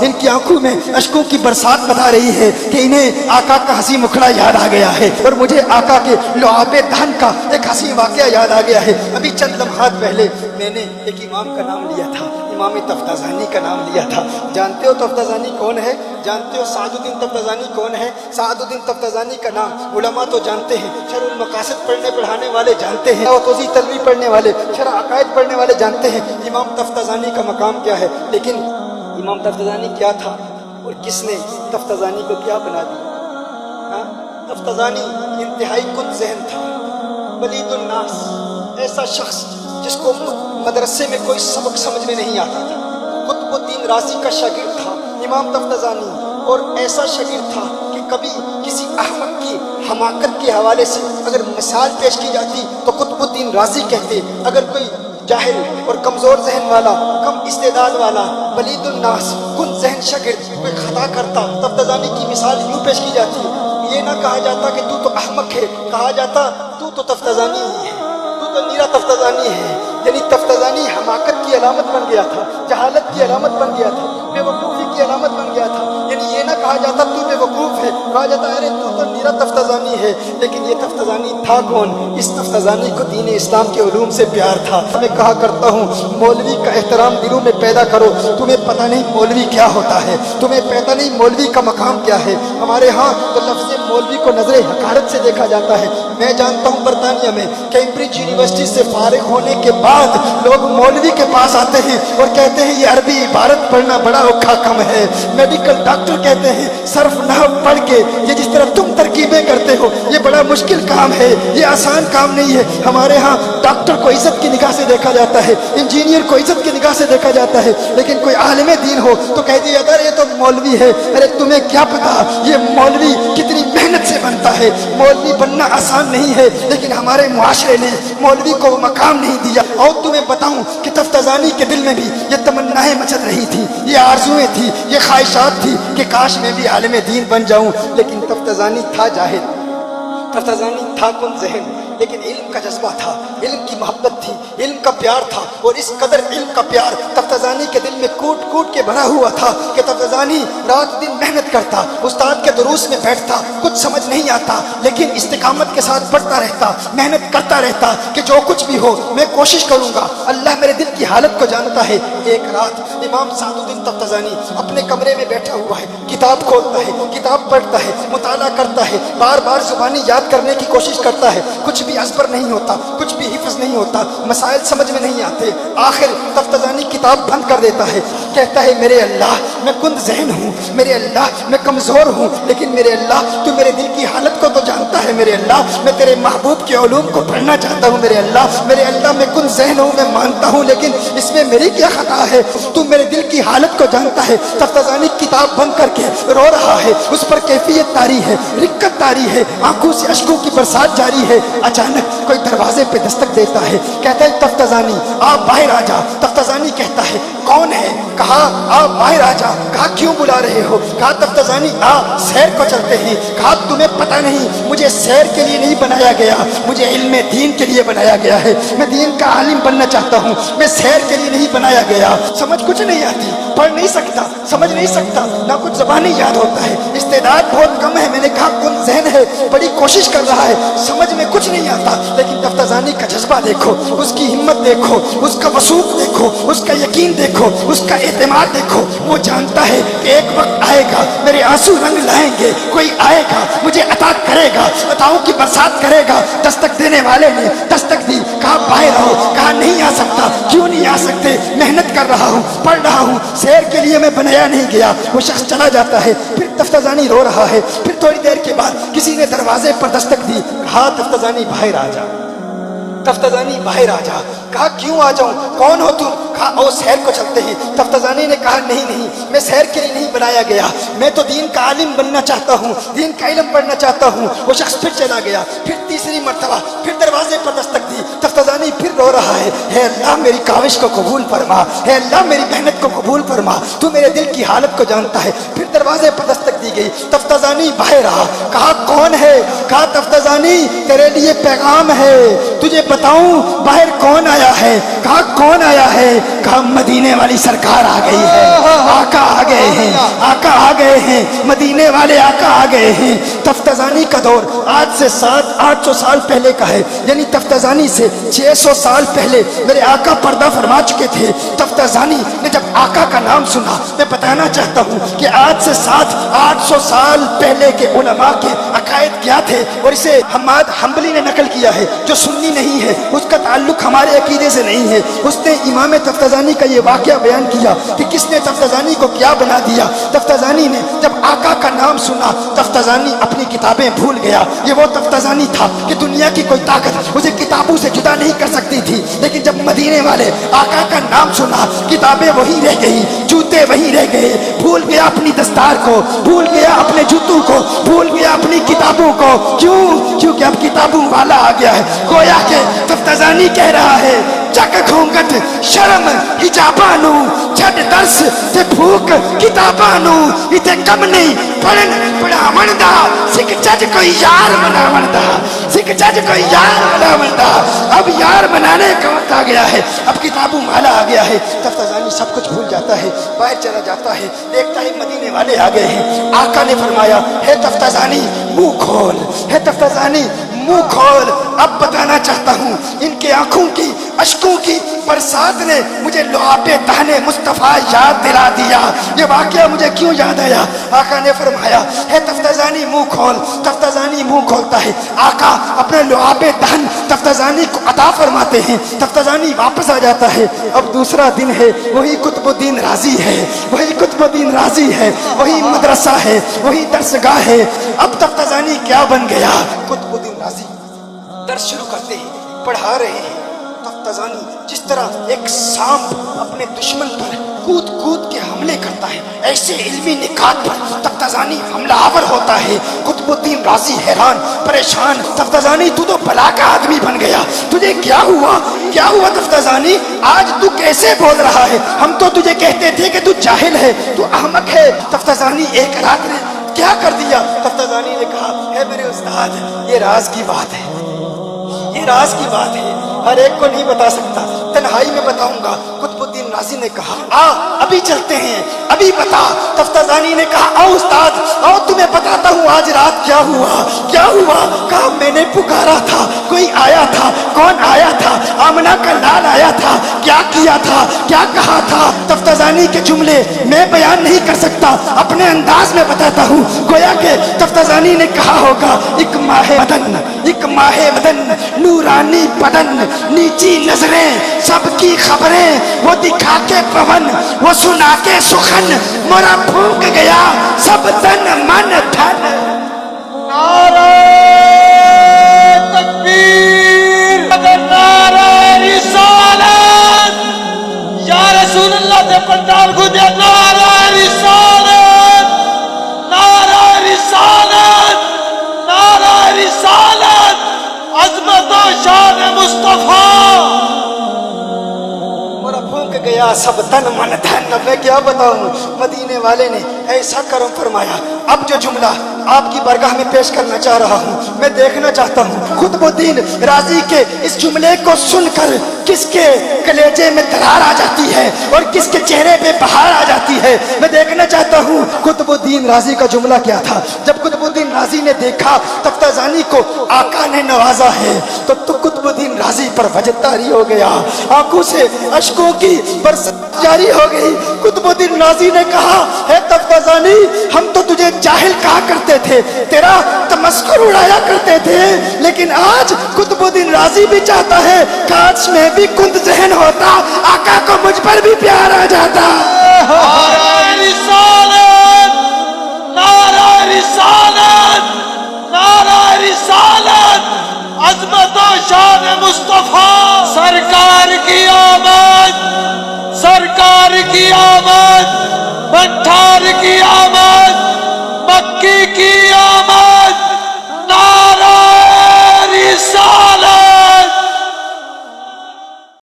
इनकी आंखों में अश्कों की बरसात बता रही है कि इन्हें आका का हंसी मुखड़ा याद आ गया है, और मुझे आका के लुआबे दहन का एक हंसी वाकया याद आ गया है। अभी चंद लम्हात पहले मैंने एक इमाम का नाम लिया था, इमाम तफ्ताज़ानी का नाम लिया था। जानते हो तफ्ताज़ानी कौन है? जानते हो सादुद्दीन तफ्ताज़ानी कौन है? सादुद्दीन तफ्ताज़ानी का नाम उलमा तो जानते हैं, शरउल मकासिद पढ़ने पढ़ाने वाले जानते हैं, और तोज़ी तलवी पढ़ने वाले, शरअ अक़ाइद पढ़ने वाले जानते हैं इमाम तफ्ताज़ानी का मकाम क्या है। लेकिन इमाम तफ्ताज़ानी क्या था और किसने तफ्ताज़ानी को क्या बना दिया? तफ्ताज़ानी इंतहाई कुन ज़हन था, बलीदुन नास, ऐसा शख्स जिसको मदरसे में कोई सबक समझ में नहीं आता था। कुतुबुद्दीन राज़ी का शागिर्द था इमाम तफ्ताज़ानी, और ऐसा शागिर्द था कि कभी किसी अहमक की हमाकत के हवाले से अगर मिसाल पेश की जाती तो कुतुबुद्दीन राज़ी कहते, अगर कोई जाहिल और कमज़ोर जहन वाला, कम इस्तेदाद वाला, बलीदुन नास, कुन जहन शागिर्द कोई खता करता, तफ्ताज़ानी की मिसाल यूँ पेश की जाती, ये ना कहा जाता कि तू तो अहमक है, कहा जाता तू तो तफ्ताज़ानी ही है, तू तो नीरा तफ्ताज़ानी है। यानी तफ्ताज़ानी हमाकत की अलामत बन गया था, जहालत की अलामत बन गया था, बेवकूफ़ी की अलामत बन गया था। यानी ये ना कहा जाता तू बेवकूफ़ है, कहा जाता अरे तू तो नीरा तफ्ताज़ानी है। लेकिन ये तफ्ताज़ानी था कौन? इस तफ्ताज़ानी को दीन इस्लाम के उलूम से प्यार था। मैं कहा करता हूँ मौलवी का एहतराम दिलों में पैदा करो। तुम्हें पता नहीं मौलवी क्या होता है, तुम्हें पता नहीं मौलवी का मकाम क्या है। हमारे यहाँ तो लफ्ज़ मौलवी को नज़र हकारत से देखा जाता है। मैं जानता हूँ बरतानिया में कैम्ब्रिज यूनिवर्सिटी से फारिग होने के बाद लोग मौलवी के पास आते हैं और कहते हैं ये अरबी इबारत पढ़ना बड़ा औखा काम है। मेडिकल डॉक्टर कहते हैं सर्फ नहव पढ़ के ये जिस तरह तुम तरकीबें करते हो ये बड़ा मुश्किल काम है, ये आसान काम नहीं है। हमारे यहाँ डॉक्टर को इज्जत की निगाह से देखा जाता है, इंजीनियर को इज्जत की निगाह से देखा जाता है, लेकिन कोई आलिम दीन हो तो कह दिया जाता है ये तो मौलवी है। अरे तुम्हें क्या पता ये मौलवी कितनी मेहनत से बनता है। मौलवी बनना आसान नहीं है, लेकिन हमारे मुआशरे ने मौलवी को वो मकाम नहीं दिया। और तुम्हें बताऊं कि तफ्ताज़ानी के दिल में भी ये तमन्नाएं मचल रही थी, ये आरज़ुएं थी, ये ख्वाहिशात थी कि काश मैं भी आलिम दीन बन जाऊं। लेकिन तफ्ताज़ानी था जाहिल, तफ्ताज़ानी था कुन ज़हन, लेकिन इल्म का जज्बा था, इल्म की मोहब्बत थी, इल्म का प्यार था। और इस कदर इल्म का प्यार तफ्ताज़ानी के दिल में कूट कूट के भरा हुआ था कि तफ्ताज़ानी रात दिन मेहनत करता, उस्ताद के दुरूस में बैठता, कुछ समझ नहीं आता, लेकिन इस्तिकामत के साथ पढ़ता रहता, मेहनत करता रहता कि जो कुछ भी हो मैं कोशिश करूँगा। अल्लाह मेरे दिल की हालत को जानता है। एक रात इमाम सादुद्दीन तफ्ताज़ानी अपने कमरे में बैठा हुआ है, किताब खोलता है, किताब पढ़ता है, मुताला करता है, बार बार ज़ुबानी याद करने की कोशिश करता है, कुछ भी असबर नहीं होता, कुछ भी हिफ्ज़ नहीं होता, मसाइल समझ में नहीं आते। आखिर तफ्ताज़ानी किताब बंद कर देता है, कहता है मेरे अल्लाह मैं कुंद ज़हन हूँ, मेरे अल्लाह मैं कमज़ोर हूँ, लेकिन मेरे अल्लाह तू मेरे दिल की हालत को तो जानता है। मेरे अल्लाह मैं तेरे महबूब के उलूम को पढ़ना चाहता हूँ। मेरे अल्लाह मैं कुंद ज़हन हूँ, मैं मानता हूँ, लेकिन इसमें मेरी क्या खता है? तू मेरे दिल की हालत को जानता है। तफ्ताज़ानी किताब बंद करके रो रहा है, उस पर कैफियत तारी है, रिक्कत तारी है, आंखों से अश्कों की बरसात जारी है। अचानक कोई दरवाजे पे दस्तक देता है, कहता है तफ्ताज़ानी आप बाहर आ जा। तफ्ताज़ानी कहता है कौन है? कहा आप बाहर आ जा। कहा क्यों बुला रहे हो? कहा तफ्ताज़ानी आ सैर को चलते हैं। कहा तुम्हें पता नहीं मुझे सैर के लिए नहीं बनाया गया, मुझे इल्म दीन के लिए बनाया गया है। मैं दीन का आलिम बनना चाहता हूँ, मैं सैर के लिए नहीं बनाया गया। समझ कुछ नहीं आती, पढ़ नहीं सकता, समझ नहीं सकता, ना कुछ ज़बानी याद होता है, इस्तेदाद बहुत कम है। मैंने कहा कुन ज़हन है, बड़ी कोशिश कर रहा है, समझ में कुछ नहीं आता। लेकिन तफ्ताज़ानी का जज्बा देखो, उसकी हिम्मत देखो, उसका वसूख देखो, उसका यकीन देखो, उसका एतमाद देखो। वो जानता है कि एक वक्त आएगा मेरे आंसू रंग लाएंगे, कोई आएगा मुझे अता करेगा, अताओं की बरसात करेगा। दस्तक देने वाले ने दस्तक दी, कहा बाहर आओ। कहा नहीं आ सकता। क्यों नहीं आ सकते? मेहनत कर रहा हूँ, पढ़ रहा हूँ, सैर के लिए मैं बनाया नहीं गया। वो शख्स चला जाता है, फिर तफ्ताज़ानी रो रहा है। फिर थोड़ी देर के बाद किसी ने दरवाजे पर दस्तक दी, कहा तफ्ताज़ानी बाहर आ जा, तफ्ताज़ानी बाहर आ जा। कहा क्यों आ जाऊं? कौन हो तुम? कहा ओ सैर को चलते हैं। तफ्ताज़ानी ने कहा नहीं नहीं, मैं सैर के लिए नहीं बनाया गया, मैं तो दीन का आलिम बनना चाहता हूँ, दीन का इल्म पढ़ना चाहता हूँ। वो शख्स फिर चला गया, फिर तीसरी मर्तबा फिर दरवाजे पर दस्तक दी। तफ्ताज़ानी फिर रो रहा है अल्लाह मेरी काविश को कबूल फरमा, है अल्लाह मेरी मेहनत को कबूल फरमा, तू मेरे दिल की हालत को जानता है। फिर दरवाजे पर दस्तक दी गई, तफ्ताज़ानी बाहर रहा। कहा कौन है? कहा तफ्ताज़ानी तेरे लिए पैगाम है, तुझे बताऊं बाहर कौन आया है? कहा कौन आया है? कहा मदीने वाली सरकार आ गई है, आका आ गए हैं, गए हैं, मदीने वाले आका आ गए हैं। तफ्ताजानी का दौर आज से 700-800 साल पहले का है, यानी तफ्ताजानी से 600 साल पहले मेरे आका पर्दा फरमा चुके थे। तफ्ताजानी ने जब आका का नाम सुना, मैं बताना चाहता हूँ कि आज से 700-800 साल पहले के उलमा के अकायद क्या थे, और इसे हम्माद हम्बली ने नकल किया है, जो सुन्नी नहीं है, उसका ताल्लुक हमारे अकीदे से नहीं है। उसने इमाम तफ्ताजानी का ये वाक़या बयान किया कि किसने तफ्ताजानी को क्या बना दिया। तफ्ताजानी ने जब आका का नाम सुना, तफ्ताजानी अपनी किताबें भूल गया। ये वो तफ्ताजानी था कि दुनिया की कोई ताकत उसे किताबों से जुदा नहीं कर सकती थी, लेकिन जब मदीने वाले आका का नाम सुना, किताबें वहीं रह गई, जूते वहीं रह गए, भूल गया अपनी दस्तार को, भूल गया अपने जूतों को, भूल गया अपनी किताबों को। क्यों? क्योंकि अब किताबों वाला आ गया है। गोया के तफ्ताजानी कह रहा है, चक घूंघट शर्म हिजाबानू छड़ दर्स ते भूख किताबानू इते कम नहीं पढ़न पढ़ावन दा सिख जज कोई यार बनावन दा, सिख जज कोई यार बनावन दा। अब यार बनाने का वक्त आ गया है, अब किताबों वाला आ गया है। तफ्ताजानी सब कुछ भूल जाता है, बाहर चला जाता है, देखता है मदीने वाले आ गए हैं। आका ने फरमाया, हे तफ्ताजानी मुंह खोल, हे तफ्ताजानी मुंह खोल। अब बताना चाहता हूँ, इनके आंखों की अश्कों की बरसात ने मुझे लुआबे दहने मुस्तफा याद दिला दिया। ये वाकया मुझे क्यों याद आया? आका ने फरमाया, हे तफ्ताजानी मुंह खोल। तफ्ताजानी मुंह खोलता है, आका अपने लुआबे दहन तफ्ताजानी को अता फरमाते हैं। तफ्ताजानी वापस आ जाता है। अब दूसरा दिन है, वही कुतुबुद्दीन राजी है, वही कुतुबुद्दीन राजी है, वही मदरसा है, वही दरसगाह है। अब तफ्ताजानी क्या बन गया? कुतुबुद्दीन राजी दर्स शुरू करते हैं, पढ़ा रहे हैं। तफ्ताजानी जिस तरह एक सांप अपने दुश्मन पर कूद कूद के हमले करता है, ऐसे इल्मी निकात पर तफ्ताजानी हमलावर होता है। कुतुबुद्दीन राजी हैरान परेशान, तफ्ताजानी तू तो भला का आदमी बन गया, तुझे क्या हुआ? क्या हुआ तफ्ताजानी? आज तू कैसे बोल रहा है? हम तो तुझे कहते थे कि तू जाहिल है, तू अहमक है। तफ्ताजानी एक रात ने क्या कर दिया? तफ्ताजानी ने कहा, है मेरे उस्ताद, ये राज की बात है, ये राज की बात है, हर एक को नहीं बता सकता, तन्हाई में बताऊंगा। कुतुबुद्दीन राजी ने कहा, आ अभी चलते हैं, अभी बता। तफ्ताजानी ने कहा, आओ उस्ताद, आओ तुम्हें बताता हूँ आज रात क्या हुआ। क्या हुआ? कहा, मैंने पुकारा था, कोई आया था। कौन आया था? आमना का लाल आया था। क्या किया था? क्या कहा था? तफ्ताजानी के जुमले मैं बयान नहीं कर सकता, अपने अंदाज में बताता हूँ। गोया के तफ्ताजानी ने कहा होगा, एक माहे मदन, एक माहे मदन, नूरानी बदन, नीची नजरें, सबकी खबरें, वो दिखा के पवन, वो सुना के सुखन, मोरा फूंक गया सब तन मन धन। नारे तकबीर, नारे रिसालत, या रसूल अल्लाह दे पंडाल गुदे, नारे रिसालत, नारे रिसालत, नारे रिसालत, अज़मत व शान मुस्तफा। मोरा फूंक गया सब तन मन धन। मैं क्या बताऊं, मदीने वाले ने ऐसा करम फरमाया। अब जो जुमला आपकी बरगाह में पेश करना चाह रहा हूँ, मैं देखना चाहता हूँ कुतुबुद्दीन राजी के इस जुमले को सुनकर किसके कलेजे में दरार आ जाती है और किसके चेहरे पे बहार आ जाती है। मैं देखना चाहता हूँ कुतुबुद्दीन राजी का जुमला क्या था। जब कुतुबुद्दीन राजी ने देखा तफ्ताजानी को आका ने नवाजा है, तो कुतुबुद्दीन राजी पर वजदारी हो गया, आंखों से अश्कों की बरसात जारी हो गई। कुतुबुद्दीन राजी ने कहा, है तफ्ताजानी, हम तो तुझे जाहिल कहा करते थे, तेरा तमस्कुर उड़ाया करते थे, लेकिन आज कुतुबुद्दीन राजी भी चाहता है काश में भी कुंद जहन होता, आका को मुझ पर भी प्यार आ जाता। नारे रिसालत, नारे रिसालत, नारे रिसालत, अज़मत व शान मुस्तफा। सरकार की आमद, सरकार की आमद।